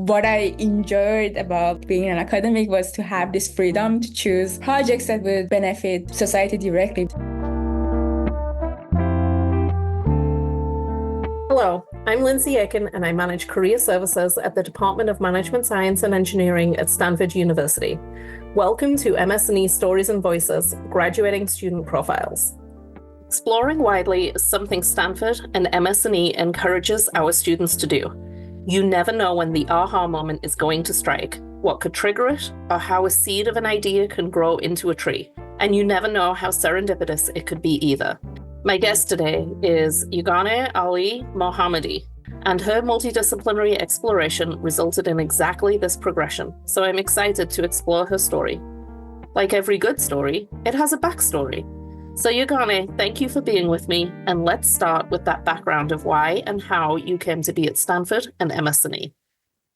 what I enjoyed about being an academic was to have this freedom to choose projects that would benefit society directly. Hello, I'm Lindsay Aiken and I manage career services at the Department of Management Science and Engineering at Stanford University. Welcome to MS&E Stories and Voices, Graduating Student Profiles. Exploring widely is something Stanford and MS&E encourages our students to do. You never know when the aha moment is going to strike, what could trigger it, or how a seed of an idea can grow into a tree. And you never know how serendipitous it could be either. My guest today is Yegane Ali Mohammadi, and her multidisciplinary exploration resulted in exactly this progression, so I'm excited to explore her story. Like every good story, it has a backstory. So Yegane, thank you for being with me, and let's start with that background of why and how you came to be at Stanford and MS&E.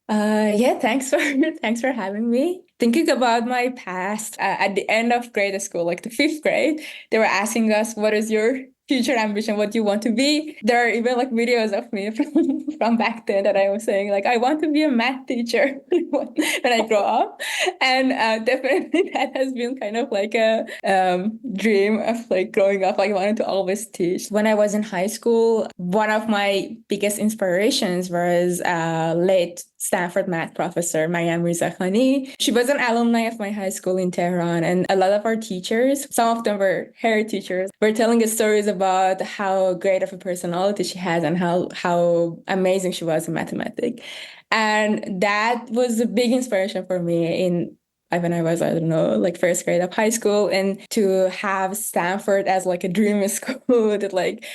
Thanks for having me. Thinking about my past, at the end of grade school, like the fifth grade, they were asking us, what is your future ambition? What do you want to be? There are even like videos of me from back then that I was saying, like, I want to be a math teacher when I grow up. And definitely that has been kind of like a dream of like growing up. Like I wanted to always teach. When I was in high school, one of my biggest inspirations was late Stanford math professor, Maryam Mirzakhani. She was an alumni of my high school in Tehran, and a lot of our teachers, some of them were her teachers, were telling us stories about how great of a personality she has and how amazing she was in mathematics. And that was a big inspiration for me when I was, I don't know, like first grade of high school, and to have Stanford as like a dream school that like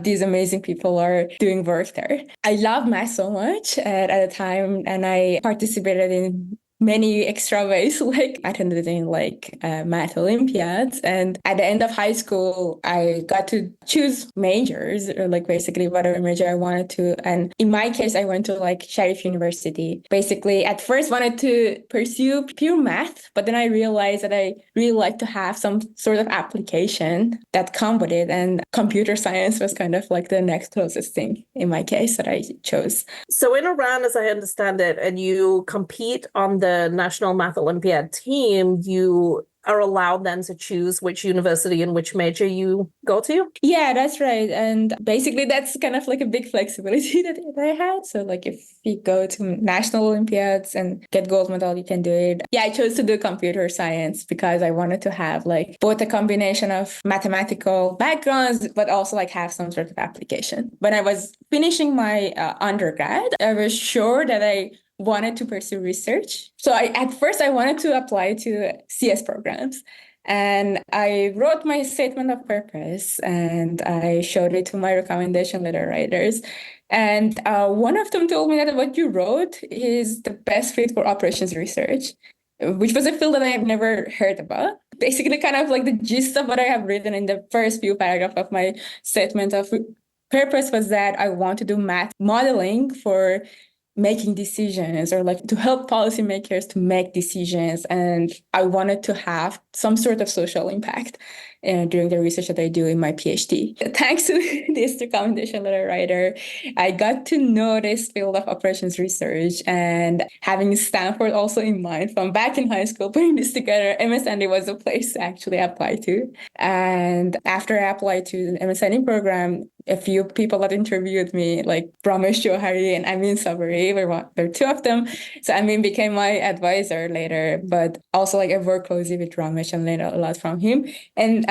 these amazing people are doing work there. I love math so much at the time, and I participated in many extra ways, like attended in like math Olympiads. And at the end of high school, I got to choose majors, or like basically whatever major I wanted to. And in my case, I went to like Sharif University. Basically, at first wanted to pursue pure math, but then I realized that I really like to have some sort of application that come with it. And computer science was kind of like the next closest thing in my case that I chose. So in Iran, as I understand it, and you compete on the National Math Olympiad team, you are allowed then to choose which university and which major you go to? Yeah, that's right. And basically that's kind of like a big flexibility that I had. So like if you go to national Olympiads and get gold medal, you can do it. Yeah, I chose to do computer science because I wanted to have like both a combination of mathematical backgrounds, but also like have some sort of application. When I was finishing my undergrad, I was sure that I wanted to pursue research. So at first I wanted to apply to CS programs. And I wrote my statement of purpose and I showed it to my recommendation letter writers. And one of them told me that what you wrote is the best fit for operations research, which was a field that I have never heard about. Basically, kind of like the gist of what I have written in the first few paragraphs of my statement of purpose was that I want to do math modeling for making decisions, or like to help policymakers to make decisions. And I wanted to have some sort of social impact during the research that I do in my PhD. Thanks to this recommendation letter writer, I got to know this field of operations research, and having Stanford also in mind from back in high school, putting this together, MSND was a place to actually apply to. And after I applied to the MSND program, a few people that interviewed me, like Ramesh Johari and Amin Sabari, were two of them. So Amin became my advisor later, but also like I worked closely with Ramesh and learned a lot from him. And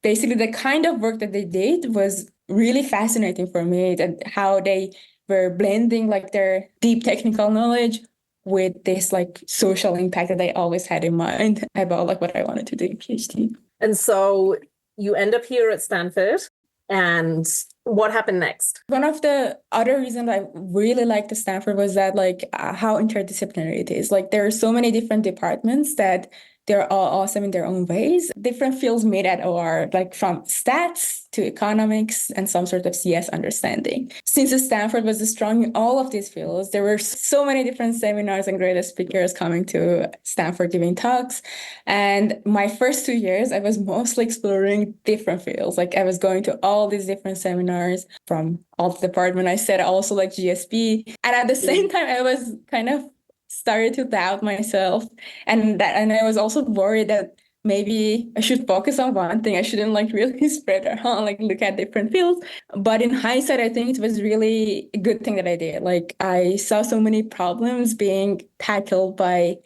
basically the kind of work that they did was really fascinating for me, that how they were blending like their deep technical knowledge with this like social impact that I always had in mind about like what I wanted to do in PhD. And so you end up here at Stanford. And what happened next? One of the other reasons I really liked Stanford was that like how interdisciplinary it is. Like there are so many different departments that they're all awesome in their own ways. Different fields made at OR, like from stats to economics and some sort of CS understanding. Since Stanford was strong in all of these fields, there were so many different seminars and great speakers coming to Stanford giving talks. And my first 2 years, I was mostly exploring different fields. Like I was going to all these different seminars from all the department. I said also like GSP. And at the same time, I was kind of started to doubt myself. And I was also worried that maybe I should focus on one thing. I shouldn't like really spread around, like look at different fields. But in hindsight, I think it was really a good thing that I did. Like I saw so many problems being tackled by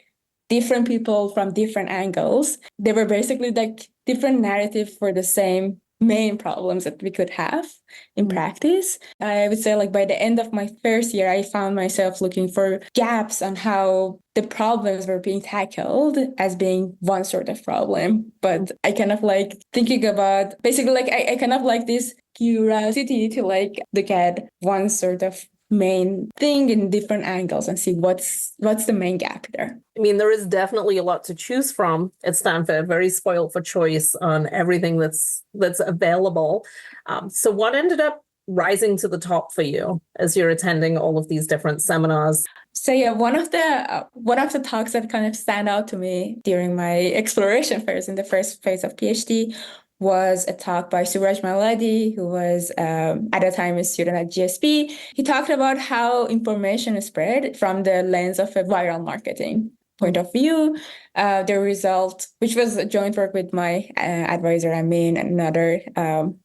different people from different angles. They were basically like different narratives for the same main problems that we could have in practice. I would say like by the end of my first year, I found myself looking for gaps on how the problems were being tackled as being one sort of problem. But I kind of like thinking about basically like I kind of like this curiosity to like look at one sort of main thing in different angles and see what's the main gap there. I mean, there is definitely a lot to choose from at Stanford, very spoiled for choice on everything that's available. So what ended up rising to the top for you as you're attending all of these different seminars? So yeah, one of the talks that kind of stand out to me during my exploration phase in the first phase of PhD was a talk by Suraj Maladi, who was at the time a student at GSP. He talked about how information is spread from the lens of a viral marketing point of view. The result, which was a joint work with my advisor, Amin, and another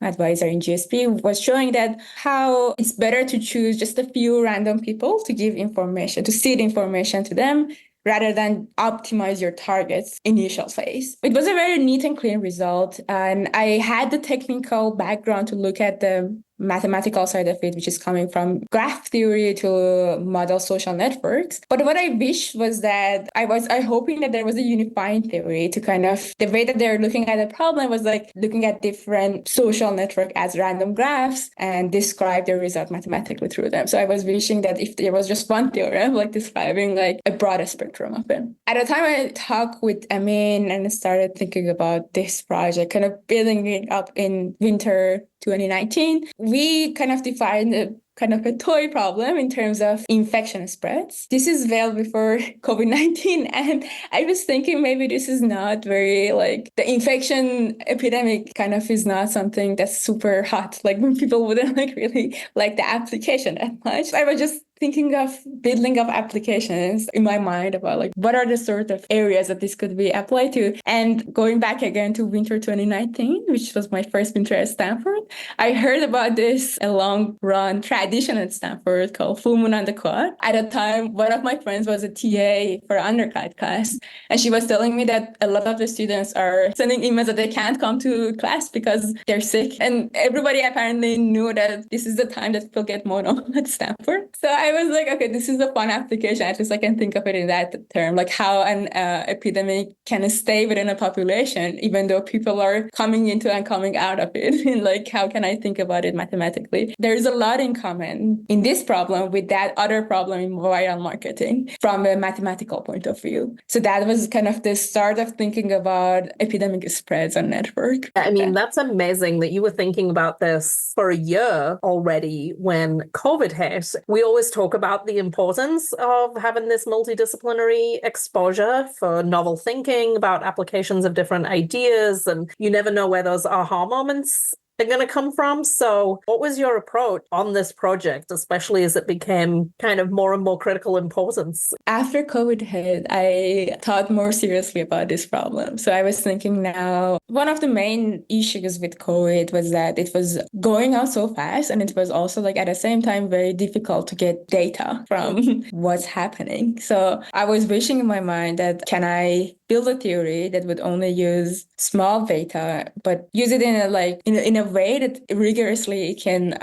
advisor in GSP, was showing that how it's better to choose just a few random people to give information, to seed information to them, rather than optimize your target's initial phase. It was a very neat and clean result. And I had the technical background to look at the mathematical side of it, which is coming from graph theory to model social networks. But what I wish was that I hoping that there was a unifying theory to kind of the way that they're looking at the problem was like looking at different social network as random graphs and describe the result mathematically through them. So I was wishing that if there was just one theorem, like describing like a broader spectrum of it. At the time I talked with Amin and started thinking about this project, kind of building it up in winter 2019, we kind of defined a kind of a toy problem in terms of infection spreads. This is well before COVID-19. And I was thinking maybe this is not very like the infection epidemic kind of is not something that's super hot. Like when people wouldn't like really like the application that much. I was just thinking of building up applications in my mind about like what are the sort of areas that this could be applied to. And going back again to winter 2019, which was my first winter at Stanford, I heard about this a long run tradition at Stanford called Full Moon on the Quad. At the time, one of my friends was a TA for an undergrad class. And she was telling me that a lot of the students are sending emails that they can't come to class because they're sick. And everybody apparently knew that this is the time that people get mono at Stanford. So I was like, okay, this is a fun application. At least I can think of it in that term, like how an epidemic can stay within a population, even though people are coming into and coming out of it. And like, how can I think about it mathematically? There's a lot in common in this problem with that other problem in viral marketing from a mathematical point of view. So that was kind of the start of thinking about epidemic spreads on network. I mean, that's amazing that you were thinking about this for a year already when COVID hit. We always talk about the importance of having this multidisciplinary exposure for novel thinking about applications of different ideas, and you never know where those aha moments are going to come from. So what was your approach on this project, especially as it became kind of more and more critical importance? After COVID hit, I thought more seriously about this problem. So I was thinking now, one of the main issues with COVID was that it was going on so fast, and it was also like at the same time very difficult to get data from what's happening. So I was wishing in my mind that can I build a theory that would only use small data, but use it in a way that rigorously can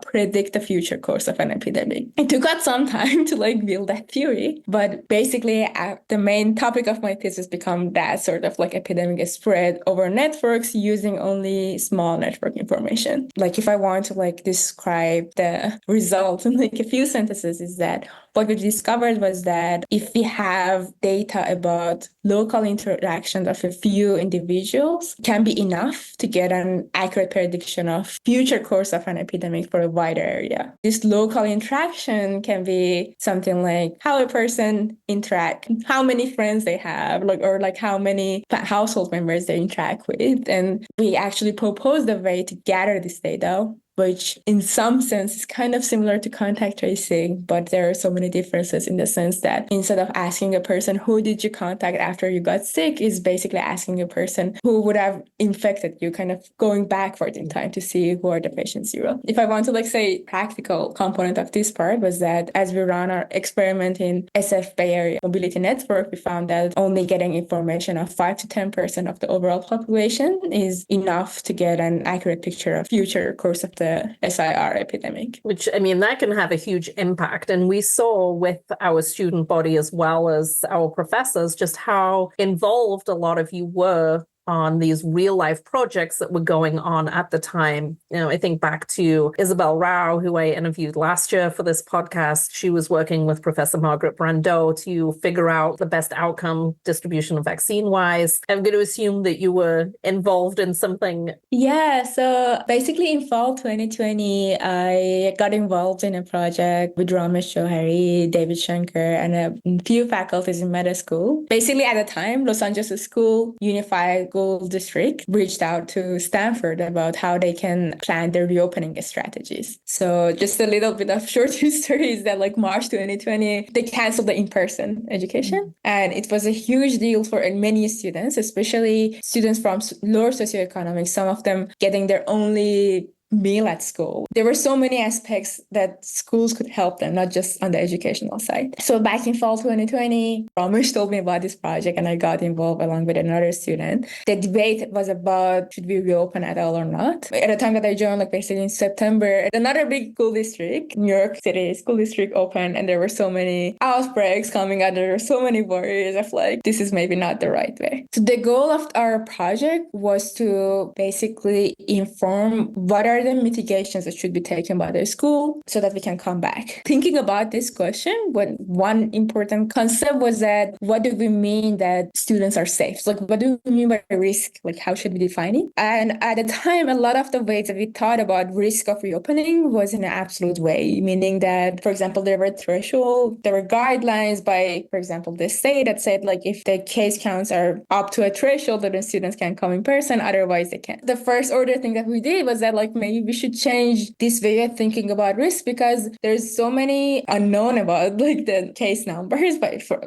predict the future course of an epidemic. It took us some time to like build that theory, but basically the main topic of my thesis become that sort of like epidemic spread over networks using only small network information. Like if I want to like describe the result in like a few sentences, is that what we discovered was that if we have data about local interactions of a few individuals, can be enough to get an accurate prediction of future course of an epidemic for a wider area. This local interaction can be something like how a person interact, how many friends they have, or how many household members they interact with. And we actually proposed a way to gather this data which in some sense is kind of similar to contact tracing, but there are so many differences in the sense that instead of asking a person who did you contact after you got sick, is basically asking a person who would have infected you, kind of going backward in time to see who are the patient zero. If I want to say practical component of this part was that as we run our experiment in SF Bay Area Mobility Network, we found that only getting information of 5 to 10% of the overall population is enough to get an accurate picture of future course of the SIR epidemic. Which, I mean, that can have a huge impact. And we saw with our student body as well as our professors just how involved a lot of you were on these real life projects that were going on at the time. I think back to Isabel Rao, who I interviewed last year for this podcast. She was working with Professor Margaret Brandeau to figure out the best outcome distribution of vaccine wise. I'm going to assume that you were involved in something. Yeah, so basically in fall 2020, I got involved in a project with Ramesh Johari, David Shankar, and a few faculties in med school. Basically at the time, Los Angeles School Unified School District reached out to Stanford about how they can plan their reopening strategies. So just a little bit of short history is that March 2020, they canceled the in-person education. And it was a huge deal for many students, especially students from lower socioeconomic, some of them getting their only meal at school. There were so many aspects that schools could help them, not just on the educational side. So back in fall 2020, Ramesh told me about this project and I got involved along with another student. The debate was about should we reopen at all or not. At the time that I joined, basically in September, another big school district, New York City school district opened and there were so many outbreaks coming out. There were so many worries of this is maybe not the right way. So the goal of our project was to basically inform what are the mitigations that should be taken by the school so that we can come back. Thinking about this question, one important concept was that what do we mean that students are safe? What do we mean by risk? How should we define it? And at the time, a lot of the ways that we thought about risk of reopening was in an absolute way, meaning that, for example, there were thresholds, there were guidelines by, for example, the state that said, if the case counts are up to a threshold, then students can come in person, otherwise they can't. The first order thing that we did was that, maybe we should change this way of thinking about risk because there's so many unknown about the case numbers.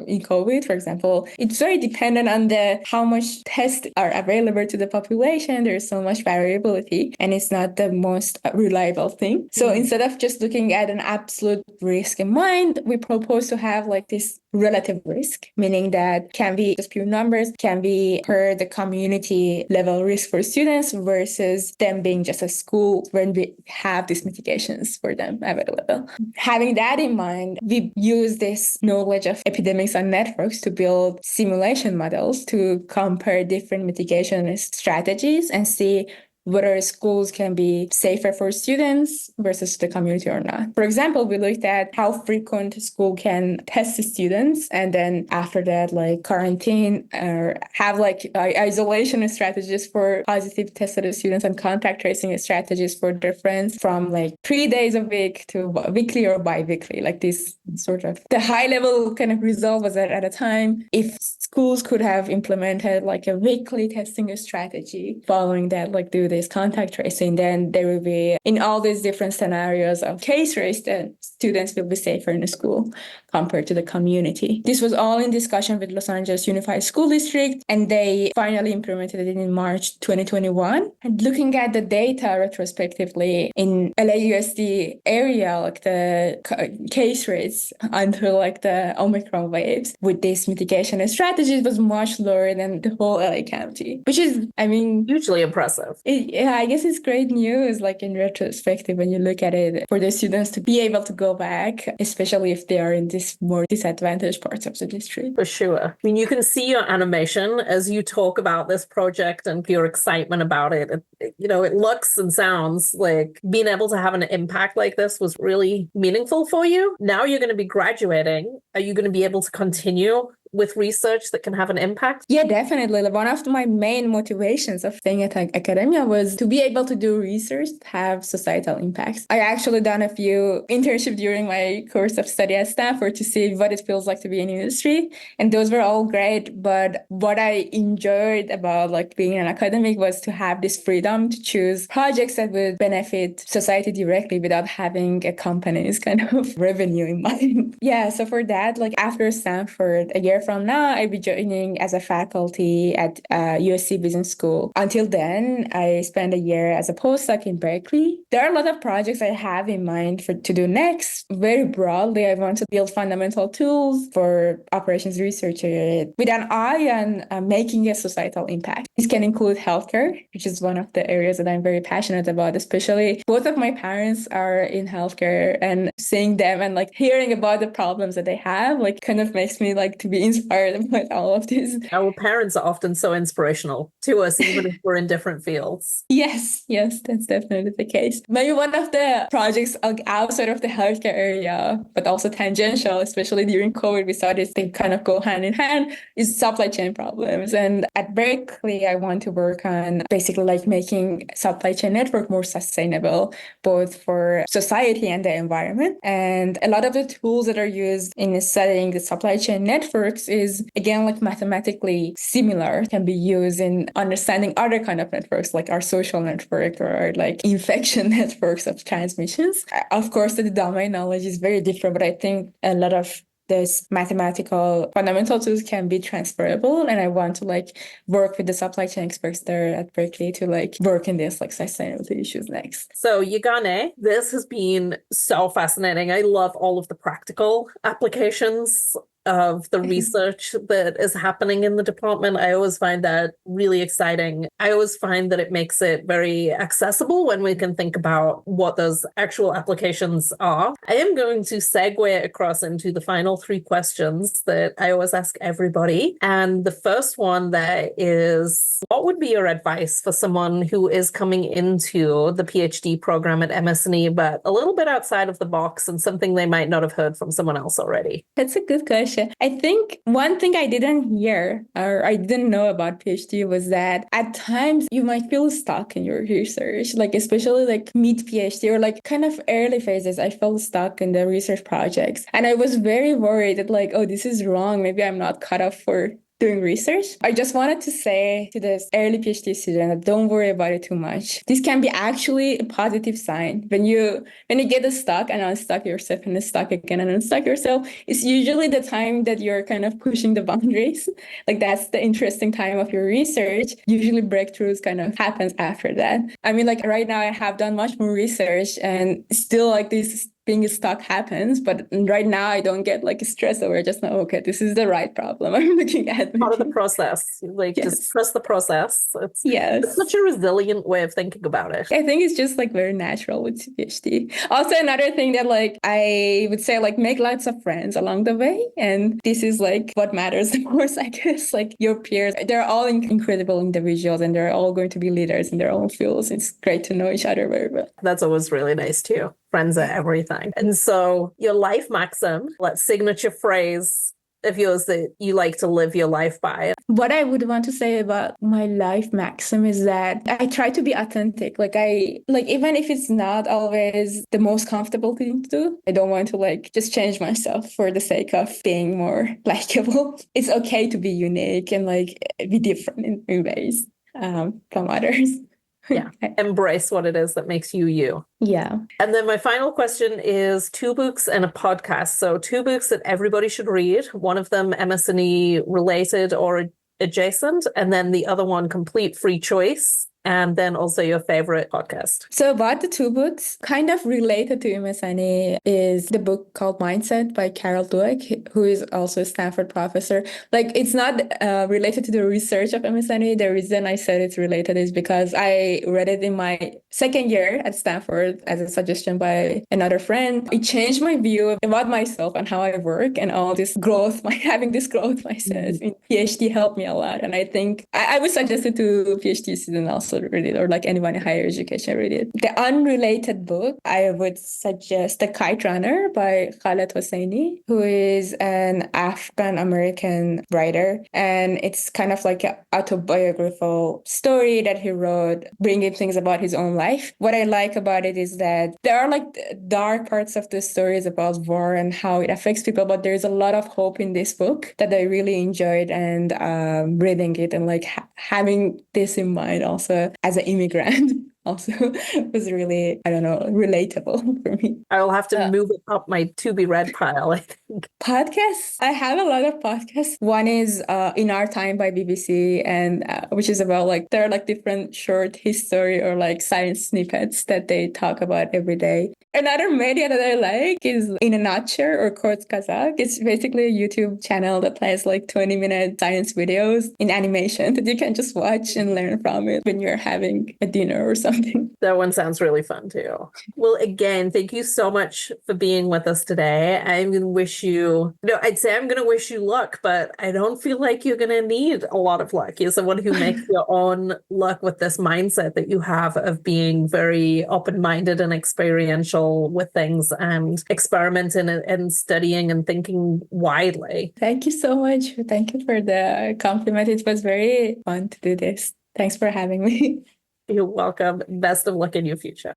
In COVID, for example, it's very dependent on how much tests are available to the population. There's so much variability and it's not the most reliable thing. So instead of just looking at an absolute risk in mind, we propose to have this relative risk, meaning that can be just pure numbers, can be per the community level risk for students versus them being just a school when we have these mitigations for them available. Having that in mind, we use this knowledge of epidemics and networks to build simulation models to compare different mitigation strategies and see whether schools can be safer for students versus the community or not. For example, we looked at how frequent school can test students and then after that, quarantine or have isolation strategies for positive tested students and contact tracing strategies for difference from 3 days a week to weekly or bi-weekly. This sort of the high level kind of result was that at a time, if schools could have implemented a weekly testing strategy following that, do this contact tracing, then there will be in all these different scenarios of case rates that students will be safer in the school compared to the community. This was all in discussion with Los Angeles Unified School District and they finally implemented it in March 2021. And looking at the data retrospectively in LAUSD area, the case rates until the Omicron waves with these mitigation strategies was much lower than the whole LA County, which is, hugely impressive. I guess it's great news, in retrospective, when you look at it, for the students to be able to go back, especially if they are in these more disadvantaged parts of the district. For sure. You can see your animation as you talk about this project and your excitement about it. It looks and sounds like being able to have an impact like this was really meaningful for you. Now you're going to be graduating. Are you going to be able to continue with research that can have an impact? Yeah, definitely. Like, one of my main motivations of staying at academia was to be able to do research that have societal impacts. I actually done a few internships during my course of study at Stanford to see what it feels like to be in industry. And those were all great. But what I enjoyed about like being an academic was to have this freedom to choose projects that would benefit society directly without having a company's kind of revenue in mind. Yeah, so for that, like after Stanford, a year from now, I'll be joining as a faculty at USC Business School. Until then, I spent a year as a postdoc in Berkeley. There are a lot of projects I have in mind to do next. Very broadly, I want to build fundamental tools for operations researchers with an eye on making a societal impact. This can include healthcare, which is one of the areas that I'm very passionate about, especially both of my parents are in healthcare, and seeing them and like hearing about the problems that they have, like kind of makes me like to be inspired about all of this. Our parents are often so inspirational to us, even if we're in different fields. Yes, that's definitely the case. Maybe one of the projects outside of the healthcare area, but also tangential, especially during COVID, we saw this thing kind of go hand in hand, is supply chain problems. And at Berkeley, I want to work on basically like making supply chain network more sustainable, both for society and the environment. And a lot of the tools that are used in studying the supply chain networks is, again, like mathematically similar, can be used in understanding other kind of networks, like our social network or like infection networks of transmissions. Of course, the domain knowledge is very different, but I think a lot of this mathematical fundamental tools can be transferable. And I want to like work with the supply chain experts there at Berkeley to like work in this like sustainability issues next. So Yegane, this has been so fascinating. I love all of the practical applications of the research that is happening in the department. I always find that really exciting. I always find that it makes it very accessible when we can think about what those actual applications are. I am going to segue across into the final 3 questions that I always ask everybody. And the first one that is, what would be your advice for someone who is coming into the PhD program at MSNE, but a little bit outside of the box and something they might not have heard from someone else already? That's a good question. I think one thing I didn't hear or I didn't know about PhD was that at times you might feel stuck in your research, like especially like mid PhD or like kind of early phases. I felt stuck in the research projects and I was very worried that like, oh, this is wrong. Maybe I'm not cut off for doing research. I just wanted to say to this early PhD student that don't worry about it too much. This can be actually a positive sign. When you get stuck and unstuck yourself and stuck again and unstuck yourself, it's usually the time that you're kind of pushing the boundaries. Like that's the interesting time of your research. Usually breakthroughs kind of happens after that. I mean, like right now I have done much more research and still like this being stuck happens, but right now I don't get like stressed over it. Just know, okay, this is the right problem I'm looking at. Part of the process. Like just trust the process. It's such a resilient way of thinking about it. I think it's just like very natural with PhD. Also, another thing that like I would say like make lots of friends along the way. And this is like what matters the most, I guess. Like your peers, they're all incredible individuals and they're all going to be leaders in their own fields. It's great to know each other very well. That's always really nice too. Friends are everything. And so your life maxim, signature phrase of yours that you like to live your life by. What I would want to say about my life maxim is that I try to be authentic. Even if it's not always the most comfortable thing to do, I don't want to just change myself for the sake of being more likable. It's okay to be unique and be different in ways from others. Yeah. Embrace what it is that makes you you. Yeah. And then my final question is 2 books and a podcast. So 2 books that everybody should read. One of them MSNE related or adjacent, and then the other one complete free choice. And then also your favorite podcast. So about the 2 books, kind of related to MSNE is the book called Mindset by Carol Dweck, who is also a Stanford professor. It's not related to the research of MSNE. The reason I said it's related is because I read it in my second year at Stanford as a suggestion by another friend. It changed my view about myself and how I work and all this growth, having this growth myself in PhD helped me a lot. And I think I would suggest it to PhD students also read it, or like anyone in higher education read it. The unrelated book, I would suggest The Kite Runner by Khaled Hosseini, who is an African-American writer. And it's kind of like an autobiographical story that he wrote, bringing things about his own life. What I like about it is that there are like dark parts of the stories about war and how it affects people, but there's a lot of hope in this book that I really enjoyed, and reading it and like having this in mind also as an immigrant also was really, I don't know, relatable for me. I will have to move it up my to be read pile, I think. Podcasts. I have a lot of podcasts. One is In Our Time by BBC, and which is about like, there are like different short history or like science snippets that they talk about every day. Another media that I like is In a Nutshell or Kurz Kazakh. It's basically a YouTube channel that plays like 20-minute science videos in animation that you can just watch and learn from it when you're having a dinner or something. That one sounds really fun too. Well, again, thank you so much for being with us today. I'm going to wish you, I'd say I'm going to wish you luck, but I don't feel like you're going to need a lot of luck. You're someone who makes your own luck with this mindset that you have of being very open-minded and experiential with things and experimenting and studying and thinking widely. Thank you so much. Thank you for the compliment. It was very fun to do this. Thanks for having me. You're welcome. Best of luck in your future.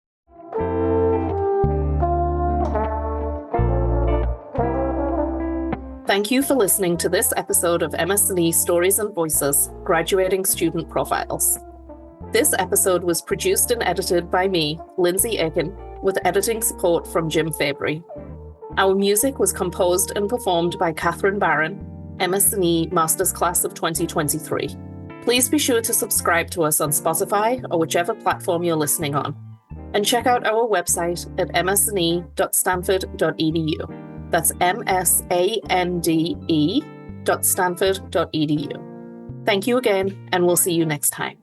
Thank you for listening to this episode of MS&E Stories and Voices, Graduating Student Profiles. This episode was produced and edited by me, Lindsay Aiken, with editing support from Jim Fabry. Our music was composed and performed by Catherine Barron, MS&E Masters Class of 2023. Please be sure to subscribe to us on Spotify or whichever platform you're listening on. And check out our website at msne.stanford.edu. That's msande.stanford.edu. Thank you again, and we'll see you next time.